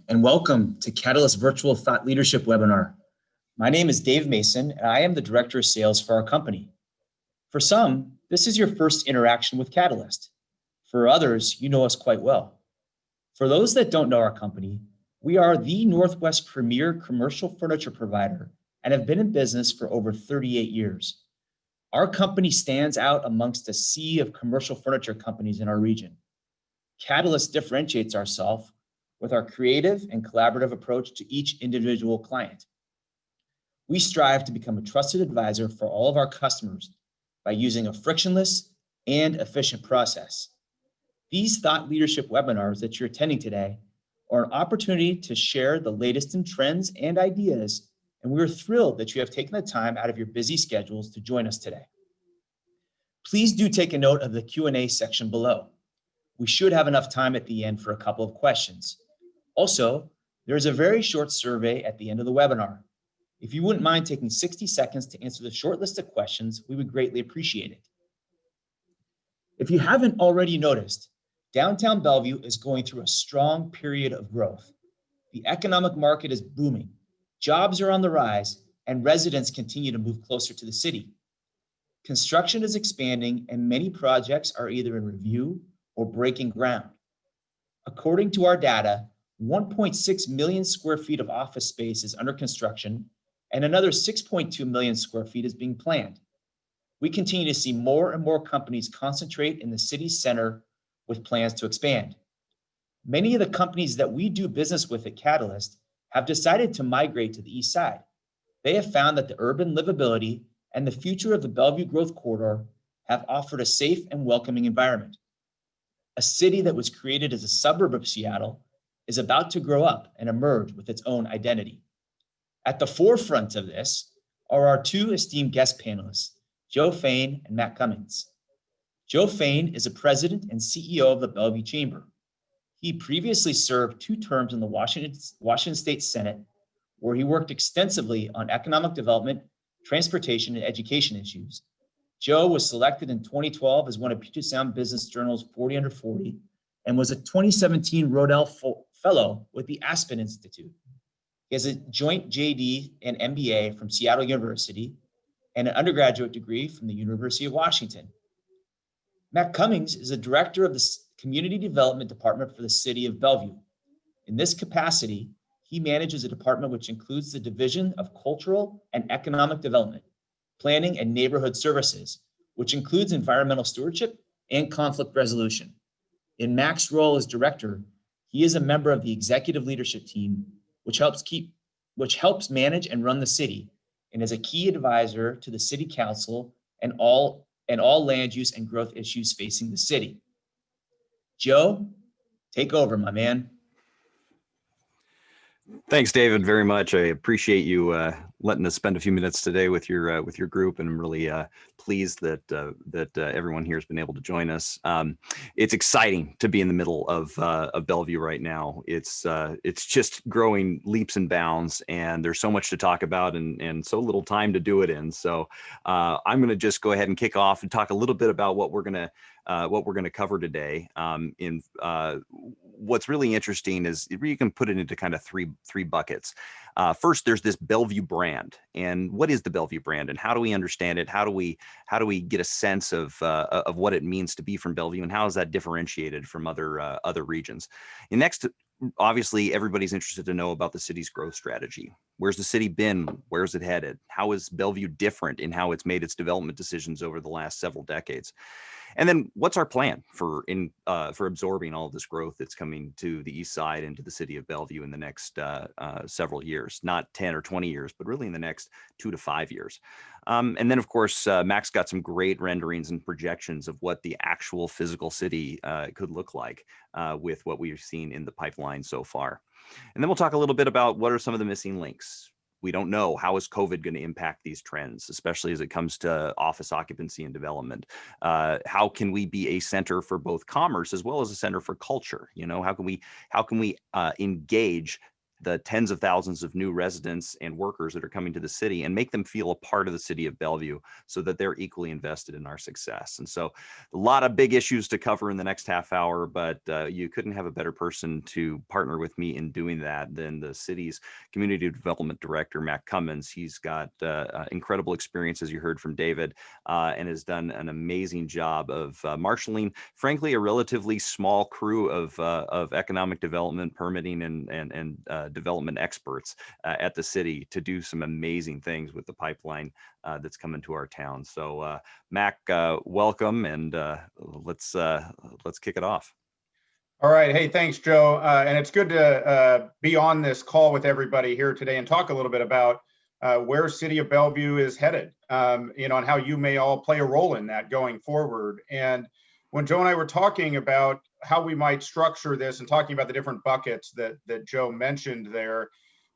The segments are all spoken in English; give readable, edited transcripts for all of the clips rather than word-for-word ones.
and welcome to Catalyst Virtual Thought Leadership Webinar. My name is Dave Mason, and I am the Director of Sales for our company. For some, this is your first interaction with Catalyst. For others, you know us quite well. For those that don't know our company, we are the Northwest premier commercial furniture provider and have been in business for over 38 years. Our company stands out amongst a sea of commercial furniture companies in our region. Catalyst differentiates ourselves with our creative and collaborative approach to each individual client. We strive to become a trusted advisor for all of our customers by using a frictionless and efficient process. These thought leadership webinars that you're attending today are an opportunity to share the latest in trends and ideas, and we're thrilled that you have taken the time out of your busy schedules to join us today. Please do take a note of the Q&A section below. We should have enough time at the end for a couple of questions. Also, there's a very short survey at the end of the webinar. If you wouldn't mind taking 60 seconds to answer the short list of questions, we would greatly appreciate it. If you haven't already noticed, Downtown Bellevue is going through a strong period of growth. The economic market is booming, jobs are on the rise, and residents continue to move closer to the city. Construction is expanding, and many projects are either in review or breaking ground. According to our data, 1.6 million square feet of office space is under construction, and another 6.2 million square feet is being planned. We continue to see more and more companies concentrate in the city's center with plans to expand. Many of the companies that we do business with at Catalyst have decided to migrate to the Eastside. They have found that the urban livability and the future of the Bellevue Growth Corridor have offered a safe and welcoming environment. A city that was created as a suburb of Seattle is about to grow up and emerge with its own identity. At the forefront of this are our two esteemed guest panelists, Joe Fain and Matt Cummins. Joe Fain is the president and CEO of the Bellevue Chamber. He previously served 2 terms in the Washington State Senate, where he worked extensively on economic development, transportation, and education issues. Joe was selected in 2012 as one of Puget Sound Business Journal's 40 Under 40 and was a 2017 Rodell Fellow with the Aspen Institute. He has a joint JD and MBA from Seattle University and an undergraduate degree from the University of Washington. Matt Cummins is a director of the Community Development Department for the City of Bellevue. In this capacity, he manages a department which includes the Division of Cultural and Economic Development, Planning and Neighborhood Services, which includes environmental stewardship and conflict resolution. In Mac's role as director, he is a member of the executive leadership team, which helps manage and run the city, and is a key advisor to the city council and all land use and growth issues facing the city. Joe, take over, my man. Thanks, David, very much. I appreciate you letting us spend a few minutes today with your group, and I'm really pleased that everyone here has been able to join us. It's exciting to be in the middle of Bellevue right now. It's just growing leaps and bounds, and there's so much to talk about and so little time to do it in. So I'm going to just go ahead and kick off and talk a little bit about what we're going to cover today. What's really interesting is you can put it into kind of three buckets. First, there's this Bellevue brand, and what is the Bellevue brand, and how do we understand it? How do we get a sense of what it means to be from Bellevue, and how is that differentiated from other regions? And next, obviously, everybody's interested to know about the city's growth strategy. Where's the city been? Where's it headed? How is Bellevue different in how it's made its development decisions over the last several decades? And then what's our plan for absorbing all of this growth that's coming to the east side and to the city of Bellevue in the next several years, not 10 or 20 years, but really in the next 2 to 5 years. And then, of course, Mac's got some great renderings and projections of what the actual physical city could look like with what we've seen in the pipeline so far. And then we'll talk a little bit about what are some of the missing links. We don't know how is COVID going to impact these trends, especially as it comes to office occupancy and development. How can we be a center for both commerce as well as a center for culture? You know, how can we engage the tens of thousands of new residents and workers that are coming to the city and make them feel a part of the city of Bellevue so that they're equally invested in our success. And so a lot of big issues to cover in the next half hour, but you couldn't have a better person to partner with me in doing that than the city's community development director, Matt Cummins. He's got incredible experience, as you heard from David, and has done an amazing job of marshaling, frankly, a relatively small crew of economic development, permitting, and development experts at the city to do some amazing things with the pipeline that's coming to our town. So Mac, welcome, and let's kick it off. All right. Hey, thanks, Joe. And it's good to be on this call with everybody here today and talk a little bit about where City of Bellevue is headed, and how you may all play a role in that going forward. And when Joe and I were talking about how we might structure this and talking about the different buckets that Joe mentioned there,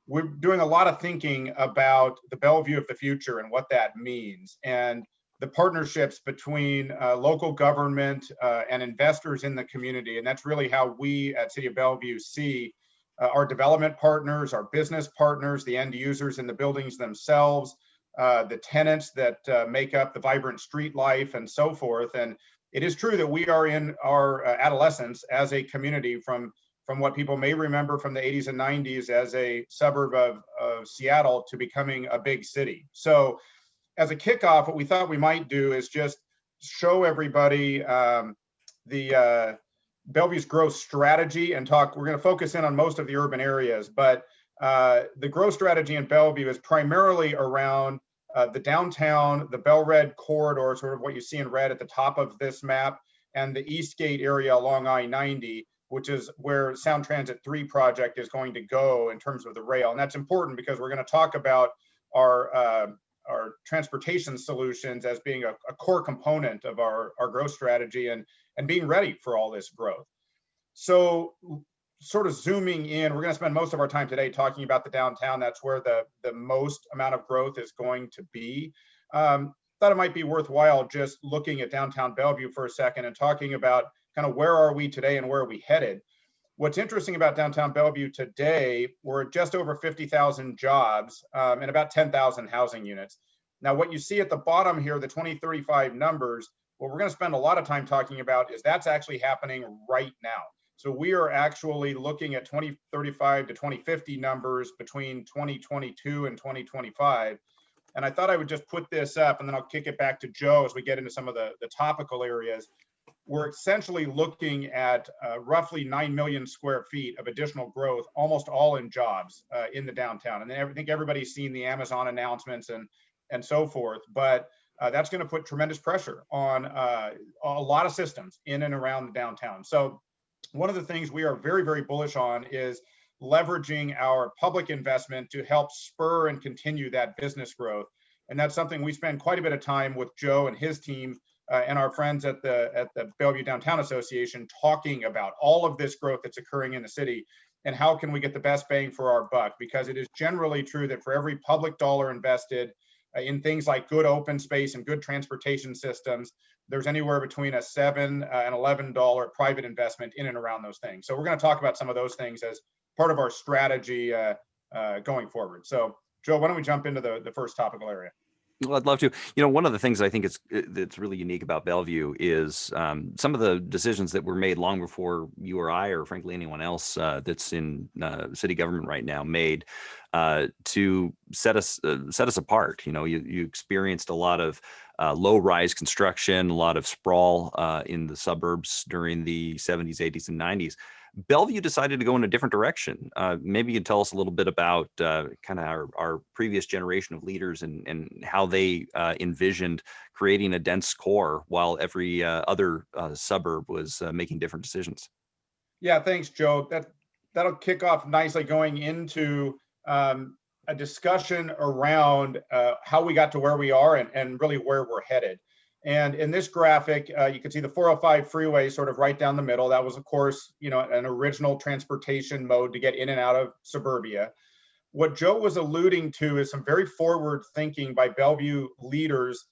we're doing a lot of thinking about the Bellevue of the future and what that means, and the partnerships between local government and investors in the community. And that's really how we at City of Bellevue see our development partners, our business partners, the end users in the buildings themselves, the tenants that make up the vibrant street life and so forth. And it is true that we are in our adolescence as a community from what people may remember from the 80s and 90s as a suburb of Seattle to becoming a big city. So as a kickoff, what we thought we might do is just show everybody the Bellevue's growth strategy and talk. We're going to focus in on most of the urban areas, but the growth strategy in Bellevue is primarily around the downtown, the Bell Red corridor, sort of what you see in red at the top of this map, and the Eastgate area along I-90, which is where Sound Transit 3 project is going to go in terms of the rail. And that's important because we're going to talk about our transportation solutions as being a core component of our growth strategy and being ready for all this growth. So sort of zooming in, we're going to spend most of our time today talking about the downtown. That's where the most amount of growth is going to be. Thought it might be worthwhile just looking at downtown Bellevue for a second and talking about kind of where are we today and where are we headed. What's interesting about downtown Bellevue today, we're at just over 50,000 jobs and about 10,000 housing units. Now, what you see at the bottom here, the 2035 numbers, what we're going to spend a lot of time talking about is that's actually happening right now. So we are actually looking at 2035 to 2050 numbers between 2022 and 2025. And I thought I would just put this up and then I'll kick it back to Joe as we get into some of the topical areas. We're essentially looking at roughly 9 million square feet of additional growth, almost all in jobs in the downtown. And then I think everybody's seen the Amazon announcements and so forth, but that's going to put tremendous pressure on a lot of systems in and around the downtown. So one of the things we are very, very bullish on is leveraging our public investment to help spur and continue that business growth. And that's something we spend quite a bit of time with Joe and his team and our friends at the Bellevue Downtown Association talking about all of this growth that's occurring in the city and how can we get the best bang for our buck, because it is generally true that for every public dollar invested in things like good open space and good transportation systems, there's anywhere between a $7 and $11 private investment in and around those things. So we're going to talk about some of those things as part of our strategy going forward. So Joe, why don't we jump into the first topical area? Well, I'd love to. One of the things I think that's really unique about Bellevue is some of the decisions that were made long before you or I, or frankly anyone else that's in city government right now, made to set us apart. You experienced a lot of low-rise construction, a lot of sprawl in the suburbs during the 70s, 80s, and 90s. Bellevue decided to go in a different direction. Maybe you can tell us a little bit about kind of our previous generation of leaders and how they envisioned creating a dense core while every other suburb was making different decisions. Yeah, thanks, Joe. That'll kick off nicely going into a discussion around how we got to where we are and really where we're headed. And in this graphic, you can see the 405 freeway sort of right down the middle. That was, of course, an original transportation mode to get in and out of suburbia. What Joe was alluding to is some very forward thinking by Bellevue leaders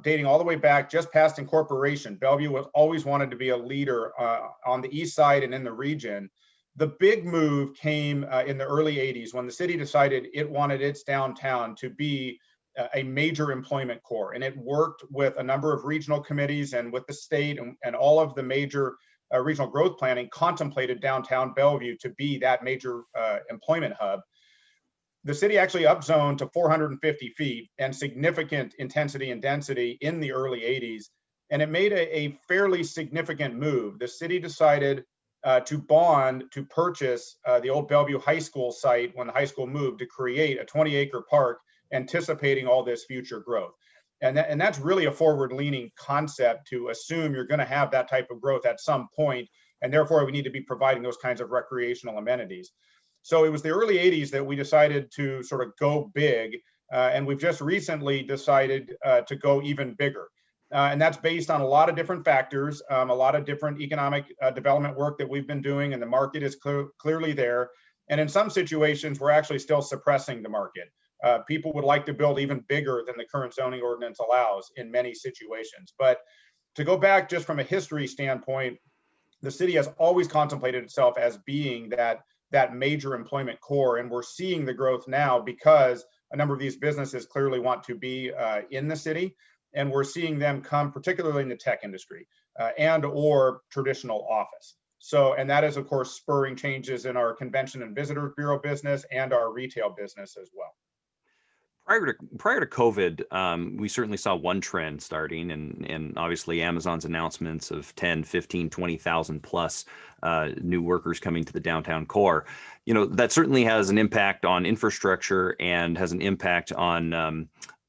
dating all the way back just past incorporation. Bellevue was always wanted to be a leader on the east side and in the region. The big move came in the early 80s when the city decided it wanted its downtown to be a major employment core. And it worked with a number of regional committees and with the state, and all of the major regional growth planning contemplated downtown Bellevue to be that major employment hub. The city actually upzoned to 450 feet and significant intensity and density in the early 80s. And it made a fairly significant move. The city decided to bond to purchase the old Bellevue High School site when the high school moved, to create a 20-acre park anticipating all this future growth. And that's really a forward-leaning concept, to assume you're going to have that type of growth at some point, and therefore we need to be providing those kinds of recreational amenities. So it was the early 80s that we decided to sort of go big, and we've just recently decided to go even bigger. And that's based on a lot of different factors, a lot of different economic development work that we've been doing, and the market is clearly there. And in some situations, we're actually still suppressing the market. People would like to build even bigger than the current zoning ordinance allows in many situations. But to go back just from a history standpoint, the city has always contemplated itself as being that major employment core. And we're seeing the growth now because a number of these businesses clearly want to be in the city. And we're seeing them come particularly in the tech industry and or traditional office. So, and that is of course spurring changes in our convention and visitor bureau business and our retail business as well. Prior to COVID, we certainly saw one trend starting, and obviously Amazon's announcements of 10, 15, 20,000 plus new workers coming to the downtown core. That certainly has an impact on infrastructure and has an impact on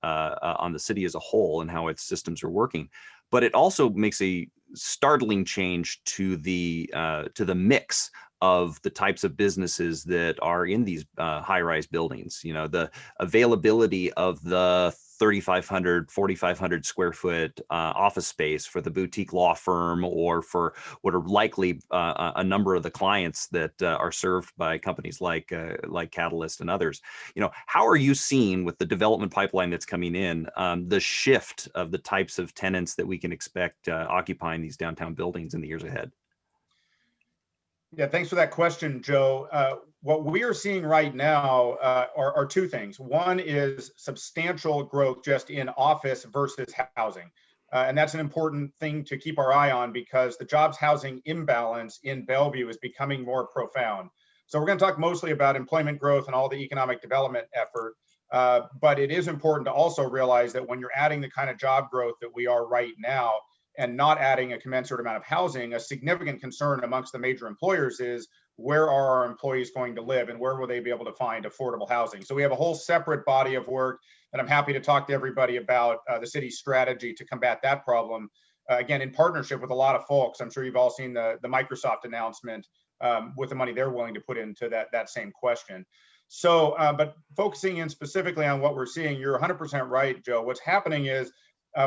the city as a whole and how its systems are working. But it also makes a startling change to the mix of the types of businesses that are in these high-rise buildings. The availability of the 3,500, 4,500 square foot office space for the boutique law firm, or for what are likely a number of the clients that are served by companies like Catalyst and others. How are you seeing, with the development pipeline that's coming in, the shift of the types of tenants that we can expect occupying these downtown buildings in the years ahead? Yeah, thanks for that question, Joe. What we are seeing right now are two things. One is substantial growth just in office versus housing. And that's an important thing to keep our eye on, because the jobs housing imbalance in Bellevue is becoming more profound. So we're going to talk mostly about employment growth and all the economic development effort. But it is important to also realize that when you're adding the kind of job growth that we are right now, and not adding a commensurate amount of housing, a significant concern amongst the major employers is, where are our employees going to live and where will they be able to find affordable housing? So we have a whole separate body of work, and I'm happy to talk to everybody about the city's strategy to combat that problem. Again, in partnership with a lot of folks. I'm sure you've all seen the Microsoft announcement with the money they're willing to put into that same question. So, but focusing in specifically on what we're seeing, you're 100% right, Joe. What's happening is,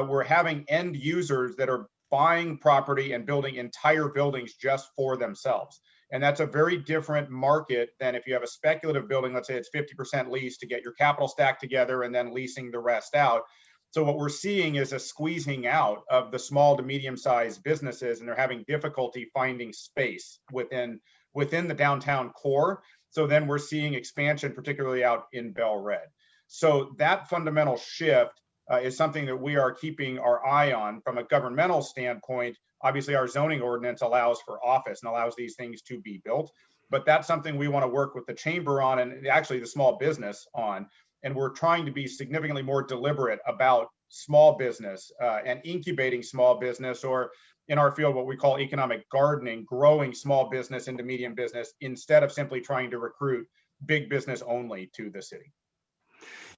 we're having end users that are buying property and building entire buildings just for themselves. And that's a very different market than if you have a speculative building, let's say it's 50% leased to get your capital stack together and then leasing the rest out. So what we're seeing is a squeezing out of the small to medium-sized businesses, and they're having difficulty finding space within the downtown core. So then we're seeing expansion, particularly out in Bell Red. So that fundamental shift is something that we are keeping our eye on from a governmental standpoint. Obviously, our zoning ordinance allows for office and allows these things to be built, but that's something we want to work with the chamber on, and actually the small business on. And we're trying to be significantly more deliberate about small business and incubating small business, or in our field, what we call economic gardening, growing small business into medium business, instead of simply trying to recruit big business only to the city.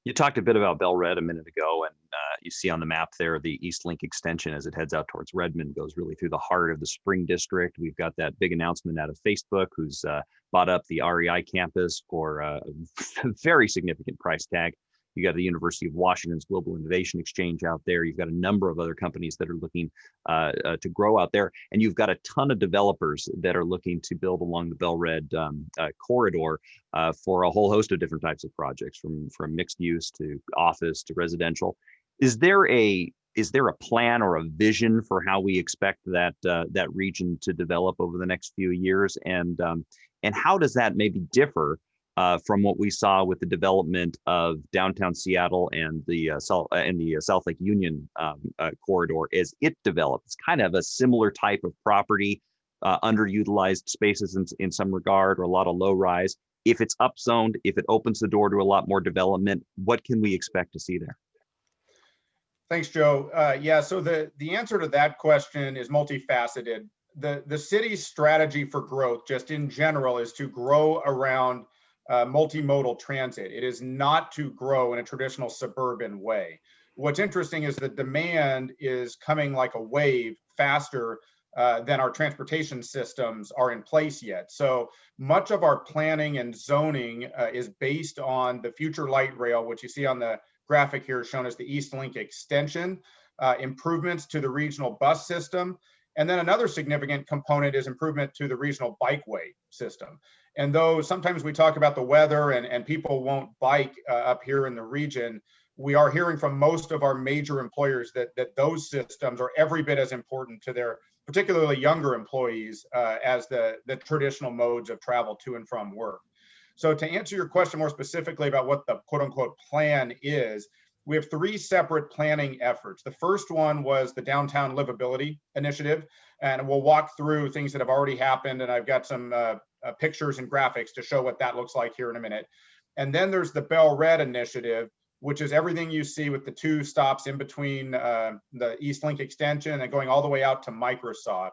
You talked a bit about Bell Red a minute ago, and you see on the map there, the East Link extension as it heads out towards Redmond goes really through the heart of the Spring District. We've got that big announcement out of Facebook, who's bought up the REI campus for a very significant price tag. You got the University of Washington's Global Innovation Exchange out there. You've got a number of other companies that are looking to grow out there. And you've got a ton of developers that are looking to build along the Bell Red corridor for a whole host of different types of projects, from mixed use to office to residential. Is there a is there a plan or a vision for how we expect that that region to develop over the next few years, and how does that maybe differ from what we saw with the development of downtown Seattle and the South Lake Union corridor as it developed? It's kind of a similar type of property, underutilized spaces in some regard, or a lot of low rise. If it's upzoned, if it opens the door to a lot more development, what can we expect to see there? Thanks, Joe. Yeah, so the answer to that question is multifaceted. The city's strategy for growth, just in general, is to grow around multimodal transit. It is not to grow in a traditional suburban way. What's interesting is the demand is coming like a wave faster than our transportation systems are in place yet. So much of our planning and zoning is based on the future light rail, which you see on the graphic here shown as the East Link extension, improvements to the regional bus system. And then another significant component is improvement to the regional bikeway system. And though sometimes we talk about the weather and people won't bike up here in the region, we are hearing from most of our major employers that those systems are every bit as important to their particularly younger employees as the traditional modes of travel to and from work. So to answer your question more specifically about what the quote unquote plan is, we have three separate planning efforts. The first one was the Downtown Livability Initiative, and we'll walk through things that have already happened, and I've got some pictures and graphics to show what that looks like here in a minute. And then there's the Bell Red Initiative, which is everything you see with the two stops in between the East Link extension and going all the way out to Microsoft.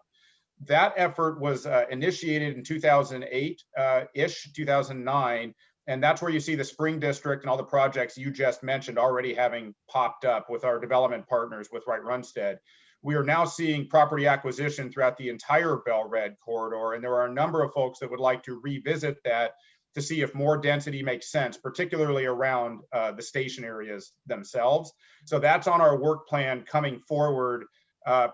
That effort was initiated in 2008-ish, 2009, and that's where you see the Spring District and all the projects you just mentioned already having popped up with our development partners with Wright Runstead. We are now seeing property acquisition throughout the entire Bell Red corridor, and there are a number of folks that would like to revisit that to see if more density makes sense, particularly around the station areas themselves. So that's on our work plan coming forward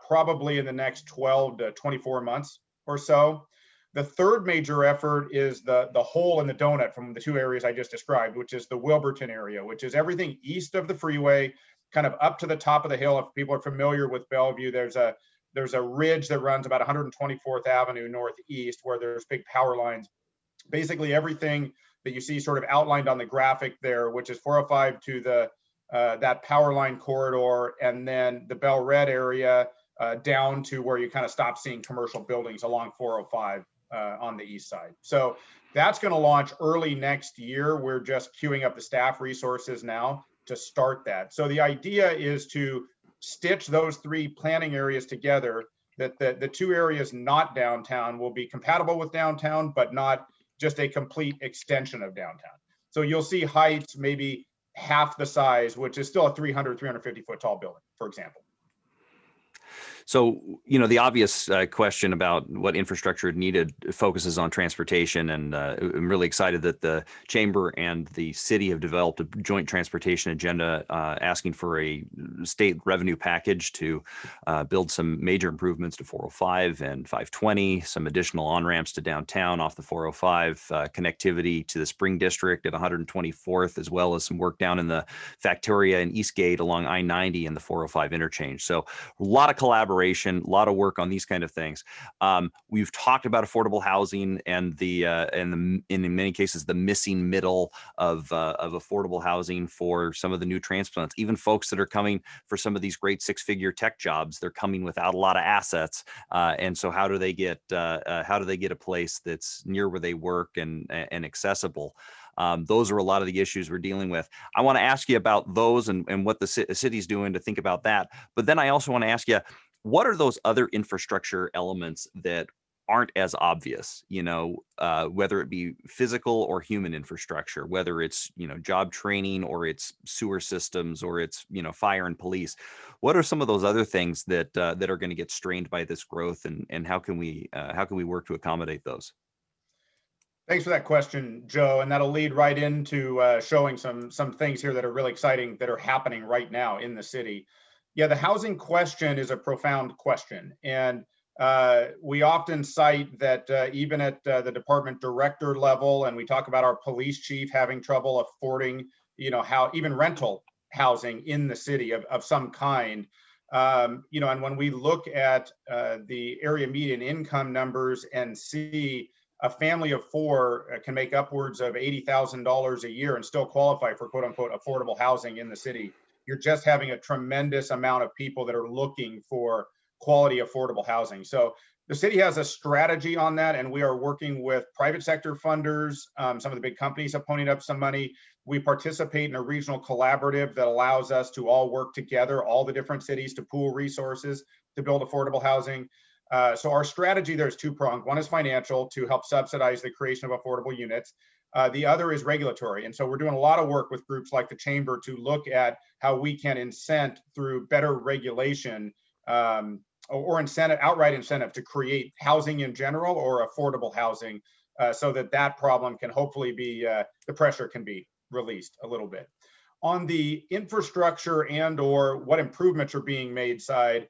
probably in the next 12 to 24 months or so. The third major effort is the hole in the donut from the two areas I just described, which is the Wilburton area, which is everything east of the freeway, kind of up to the top of the hill. If people are familiar with Bellevue, there's a ridge that runs about 124th Avenue northeast where there's big power lines. Basically everything that you see sort of outlined on the graphic there, which is 405 to the that power line corridor, and then the Bell Red area down to where you kind of stop seeing commercial buildings along 405 on the east side. So that's going to launch early next year. We're just queuing up the staff resources now to start that. So the idea is to stitch those three planning areas together, that the two areas not downtown will be compatible with downtown, but not just a complete extension of downtown. So you'll see heights maybe half the size, which is still a 350 foot tall building, for example. So, you know, the obvious question about what infrastructure needed focuses on transportation, and I'm really excited that the Chamber and the city have developed a joint transportation agenda asking for a state revenue package to build some major improvements to 405 and 520, some additional on-ramps to downtown off the 405, connectivity to the Spring District at 124th, as well as some work down in the Factoria and Eastgate along I-90 and the 405 interchange. So a lot of collaboration, a lot of work on these kind of things. We've talked about affordable housing and in many cases the missing middle of affordable housing for some of the new transplants. Even folks that are coming for some of these great six-figure tech jobs, they're coming without a lot of assets, and so how do they get a place that's near where they work and accessible? Those are a lot of the issues we're dealing with. I want to ask you about those and what the city's doing to think about that. But then I also want to ask you, what are those other infrastructure elements that aren't as obvious, you know, whether it be physical or human infrastructure, whether it's, you know, job training or it's sewer systems or it's, you know, fire and police. What are some of those other things that are going to get strained by this growth, and how can we work to accommodate those? Thanks for that question, Joe. And that'll lead right into showing some things here that are really exciting that are happening right now in the city. Yeah, the housing question is a profound question. And we often cite that even at the department director level, and we talk about our police chief having trouble affording, you know, how even rental housing in the city of some kind. And when we look at the area median income numbers and see a family of four can make upwards of $80,000 a year and still qualify for quote unquote affordable housing in the city, you're just having a tremendous amount of people that are looking for quality affordable housing. So the city has a strategy on that, and we are working with private sector funders. Some of the big companies have ponied up some money. We participate in a regional collaborative that allows us to all work together, all the different cities, to pool resources to build affordable housing. So our strategy there is two-pronged. One is financial, to help subsidize the creation of affordable units. The other is regulatory. And so we're doing a lot of work with groups like the Chamber to look at how we can incent through better regulation or incentive, outright incentive, to create housing in general or affordable housing, so that problem can hopefully be, the pressure can be released a little bit. On the infrastructure and or what improvements are being made side,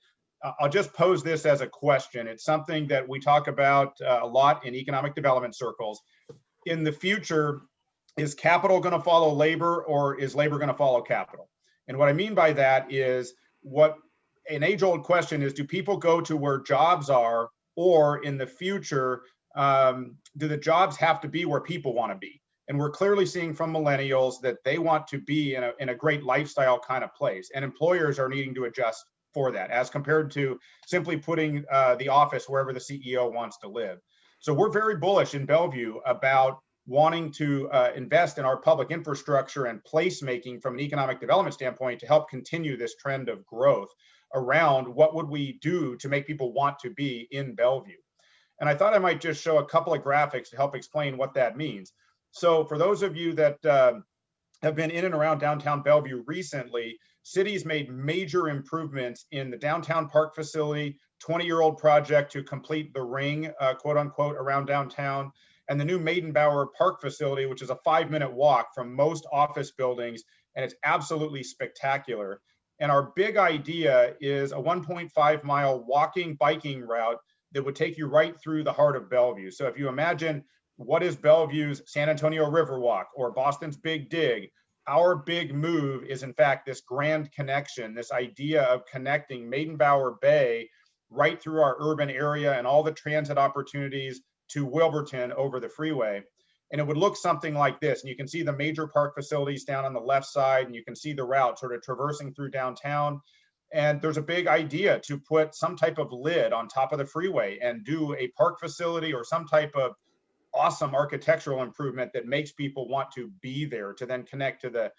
I'll just pose this as a question. It's something that we talk about a lot in economic development circles. In the future, is capital going to follow labor, or is labor going to follow capital? And what I mean by that is, what an age-old question is, do people go to where jobs are, or in the future, do the jobs have to be where people want to be? And we're clearly seeing from millennials that they want to be in a great lifestyle kind of place, and employers are needing to adjust for that, as compared to simply putting the office wherever the CEO wants to live. So we're very bullish in Bellevue about wanting to invest in our public infrastructure and placemaking from an economic development standpoint to help continue this trend of growth around what would we do to make people want to be in Bellevue. And I thought I might just show a couple of graphics to help explain what that means. So for those of you that have been in and around downtown Bellevue recently, cities made major improvements in the downtown park facility, 20-year-old project to complete the ring, quote unquote, around downtown, and the new Maidenbower Park facility, which is a 5-minute walk from most office buildings, and it's absolutely spectacular. And our big idea is a 1.5-mile walking, biking route that would take you right through the heart of Bellevue. So if you imagine what is Bellevue's San Antonio Riverwalk or Boston's Big Dig, our big move is in fact this grand connection, this idea of connecting Maidenbower Bay right through our urban area and all the transit opportunities to Wilburton over the freeway. And it would look something like this. And you can see the major park facilities down on the left side, and you can see the route sort of traversing through downtown. And there's a big idea to put some type of lid on top of the freeway and do a park facility or some type of awesome architectural improvement that makes people want to be there, to then connect to the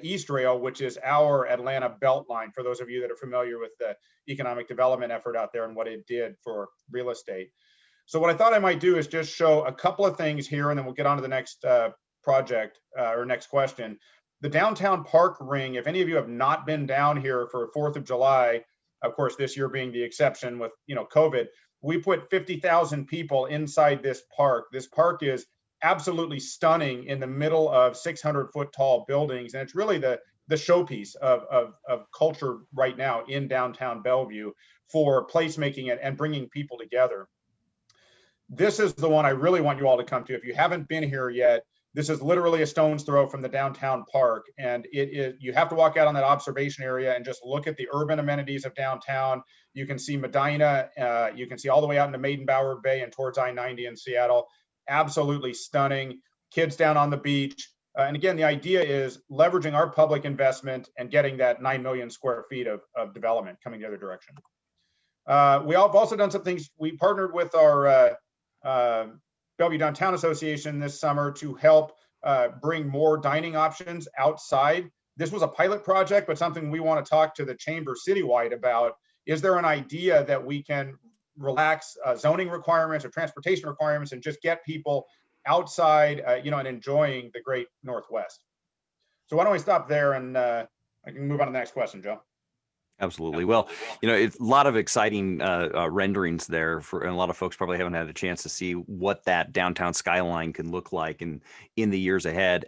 East Rail, which is our Atlanta Beltline, for those of you that are familiar with the economic development effort out there and what it did for real estate. So what I thought I might do is just show a couple of things here, and then we'll get on to the next project or next question. The downtown park ring, if any of you have not been down here for 4th of July, of course, this year being the exception with COVID, we put 50,000 people inside this park. This park is absolutely stunning in the middle of 600-foot tall buildings. And it's really the showpiece of culture right now in downtown Bellevue for placemaking and bringing people together. This is the one I really want you all to come to. If you haven't been here yet, this is literally a stone's throw from the downtown park. And you have to walk out on that observation area and just look at the urban amenities of downtown. You can see Medina, you can see all the way out into Maidenbower Bay and towards I-90 in Seattle. Absolutely stunning. Kids down on the beach. And again, the idea is leveraging our public investment and getting that 9 million square feet of development coming the other direction. We have also done some things. We partnered with our Bellevue Downtown Association this summer to help bring more dining options outside. This was a pilot project, but something we want to talk to the Chamber citywide about. Is there an idea that we can relax zoning requirements or transportation requirements and just get people outside, and enjoying the great Northwest? So why don't we stop there, and I can move on to the next question, Joe. Absolutely. Well, it's a lot of exciting renderings there, and a lot of folks probably haven't had a chance to see what that downtown skyline can look like in the years ahead.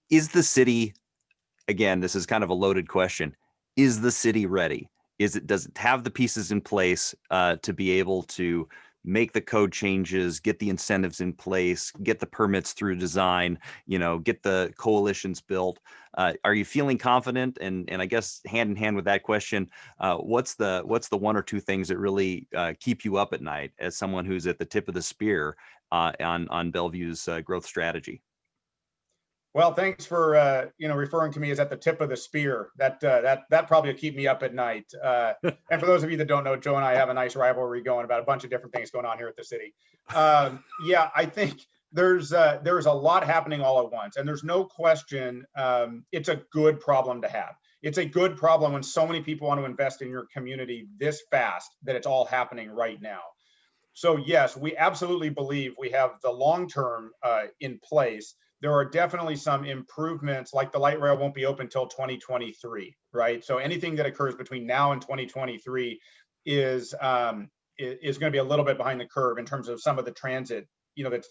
Is the city, again, this is kind of a loaded question, is the city ready? Does it have the pieces in place to be able to make the code changes, get the incentives in place, get the permits through design, get the coalitions built. Are you feeling confident? And I guess hand in hand with that question, what's the one or two things that really keep you up at night as someone who's at the tip of the spear on Bellevue's growth strategy? Well, thanks for referring to me as at the tip of the spear. That probably will keep me up at night. And for those of you that don't know, Joe and I have a nice rivalry going about a bunch of different things going on here at the city. Yeah, I think there's a lot happening all at once, and there's no question it's a good problem to have. It's a good problem when so many people want to invest in your community this fast that it's all happening right now. So yes, we absolutely believe we have the long term in place. There are definitely some improvements, like the light rail won't be open until 2023, right? So anything that occurs between now and 2023 is going to be a little bit behind the curve in terms of some of the transit,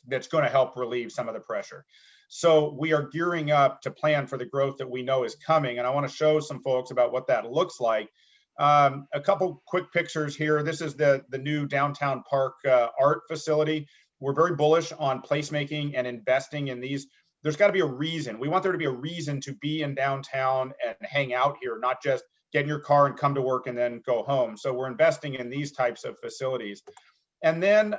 that's going to help relieve some of the pressure. So we are gearing up to plan for the growth that we know is coming, and I want to show some folks about what that looks like. A couple quick pictures here. This is the new downtown park art facility. We're very bullish on placemaking and investing in these. There's got to be a reason. We want there to be a reason to be in downtown and hang out here, not just get in your car and come to work and then go home. So we're investing in these types of facilities. And then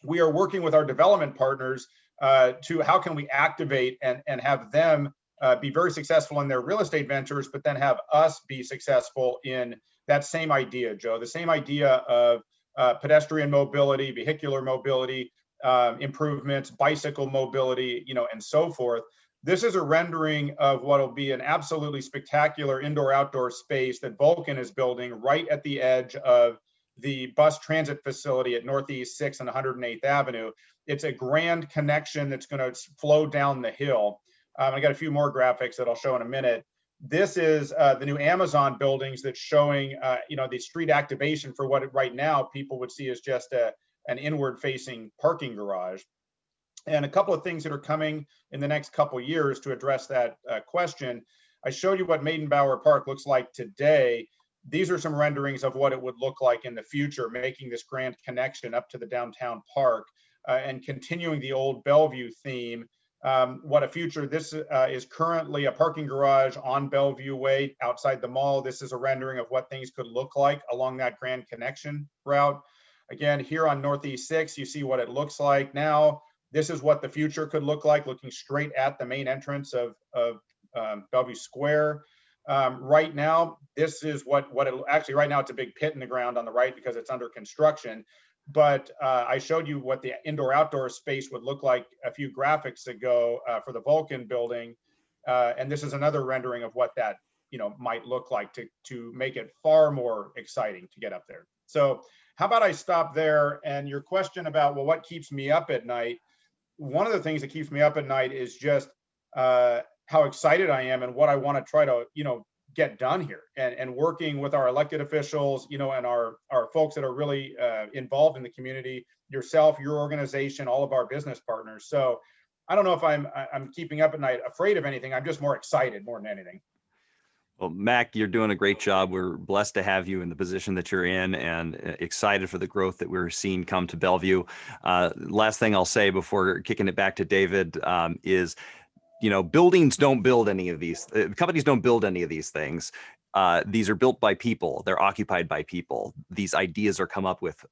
we are working with our development partners to how can we activate and have them be very successful in their real estate ventures, but then have us be successful in that same idea, Joe, the same idea of pedestrian mobility, vehicular mobility, improvements, bicycle mobility, and so forth. This is a rendering of what will be an absolutely spectacular indoor-outdoor space that Vulcan is building right at the edge of the bus transit facility at Northeast 6th and 108th Avenue. It's a grand connection that's going to flow down the hill. I got a few more graphics that I'll show in a minute. This is the new Amazon buildings that's showing, the street activation for what right now people would see as just an inward-facing parking garage. And a couple of things that are coming in the next couple of years to address that question. I showed you what Maidenbower Park looks like today. These are some renderings of what it would look like in the future, making this grand connection up to the downtown park and continuing the old Bellevue theme. What a future. This is currently a parking garage on Bellevue Way outside the mall. This is a rendering of what things could look like along that grand connection route. Again, here on Northeast 6, you see what it looks like now. This is what the future could look like, looking straight at the main entrance of Bellevue Square. Right now, this is what it actually, right now it's a big pit in the ground on the right because it's under construction. But I showed you what the indoor-outdoor space would look like a few graphics ago for the Vulcan building. And this is another rendering of what that might look like to make it far more exciting to get up there. So how about I stop there? And your question about, well, what keeps me up at night? One of the things that keeps me up at night is just how excited I am and what I want to try to, get done here, and working with our elected officials, and our folks that are really involved in the community, yourself, your organization, all of our business partners. So I don't know if I'm keeping up at night afraid of anything. I'm just more excited more than anything. Well, Mac, you're doing a great job. We're blessed to have you in the position that you're in, and excited for the growth that we're seeing come to Bellevue. Last thing I'll say before kicking it back to David is, buildings don't build any of these, companies don't build any of these things. These are built by people. They're occupied by people. These ideas are come up with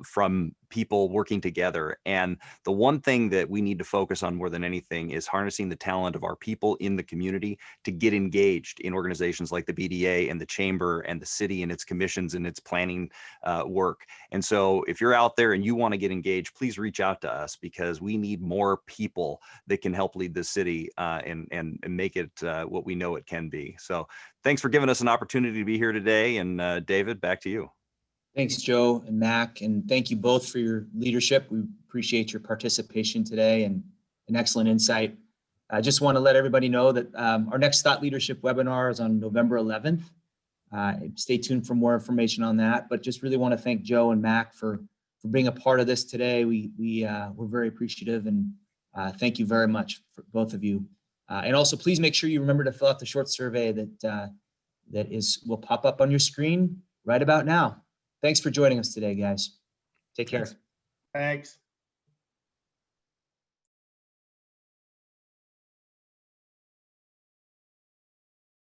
from people working together. And the one thing that we need to focus on more than anything is harnessing the talent of our people in the community to get engaged in organizations like the BDA and the Chamber and the city and its commissions and its planning work. And so if you're out there and you want to get engaged, please reach out to us, because we need more people that can help lead the city and make it what we know it can be. So thanks for giving us an opportunity to be here today. And David, back to you. Thanks, Joe and Mac, and thank you both for your leadership. We appreciate your participation today and an excellent insight. I just want to let everybody know that our next thought leadership webinar is on November 11th. Stay tuned for more information on that, but just really want to thank Joe and Mac for being a part of this today. We're very appreciative, and thank you very much for both of you. And also, please make sure you remember to fill out the short survey that will pop up on your screen right about now. Thanks for joining us today, guys. Take care. Thanks. Thanks.